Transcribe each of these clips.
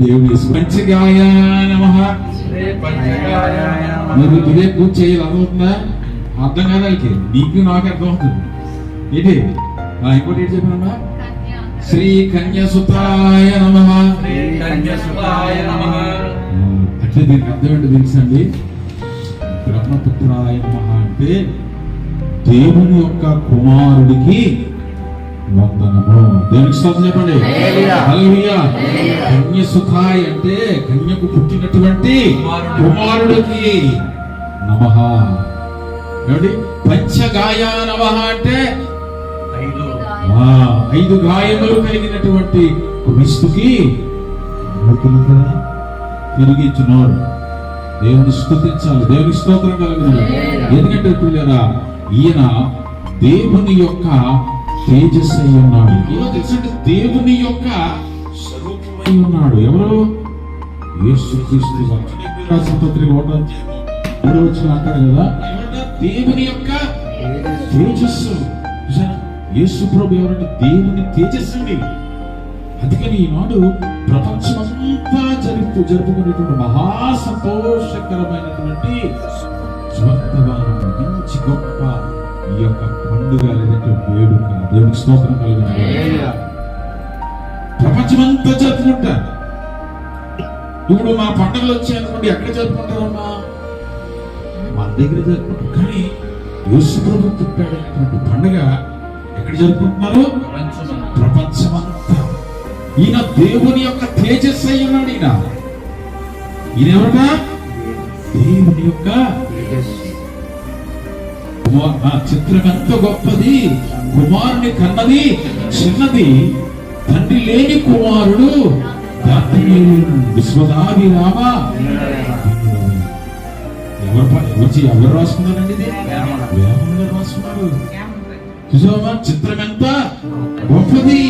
దేవుడు పంచగాయ నమః. మీరు ఇదే పూజ చేయాలి, అర్థమవుతుందా? అర్థం కాదా? నీకు నాకు అర్థమవుతుంది. ఏంటి ఇంకోటి ఏంటి చెప్పినమ్మా? శ్రీ కన్యసుతాయ నమః. అంటే దీనికి అర్థం ఏంటో తెలుసండి? బ్రహ్మపుత్రాయ నమః అంటే దేవుని యొక్క కుమారుడికి వందనము. దేవునికి స్తోత్రం చెప్పండి. హల్లెలూయా. కన్యసుతాయ అంటే కన్యకు పుట్టినటువంటి కుమారుడికి నమః. ఏమిటి? పంచగాయ నమః అంటే 5 గాయములు కలిగినటువంటి క్రీస్తుకి తిరిగిచ్చున్నాడు. దేవుని స్తుతించాలి, దేవుని స్తోత్రం కలుగుతుంది. ఎందుకంటే పిల్లరా, ఈయన దేవుని యొక్క తేజస్సు అయి ఉన్నాడు. దేవుని యొక్క స్వరూపమై ఉన్నాడు. ఎవరు? యేసుక్రీస్తు. పత్రిక 1:3 అంటారు కదా, దేవుని యొక్క తేజస్సు. యేసు ప్రభు ఎవరంటే దేవుని తేజస్సు అండి. అందుకని ఈనాడు ప్రపంచమంతా జరుపుకునేటువంటి మహా సంతోషకరమైనటువంటి మంచి గొప్ప ఈ యొక్క పండుగ లేదంటే వేడుక. దేవునికి స్తోత్రం కలుగుతుంది. ప్రపంచమంతా జరుపుకుంటారు. ఇప్పుడు మా పండుగలు వచ్చాయనుకోండి, ఎక్కడ జరుపుకుంటారమ్మా? మన దగ్గర జరుపుకుంటారు. కానీ యేసు ప్రభు పుట్టాడనేటువంటి పండుగ ఎక్కడ జరుపుకుంటున్నారు? ప్రపంచమంతా. ఈయన దేవుని యొక్క తేజస్సు అయి ఉన్నాడు. ఈయన ఎవరట? దేవుని యొక్క చిత్రం ఎంత గొప్పది. కుమారుని కన్నది చిన్నది, తండ్రి లేని కుమారుడు విశ్వదాభిరామ. ఎవరు రాసుకున్నారండి? ఇది వేమంలో రాసుకున్నారు. చూసావా? చిత్రం ఎంత గొప్పది.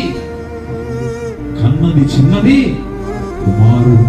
కన్నది చిన్నది, కుమారుడు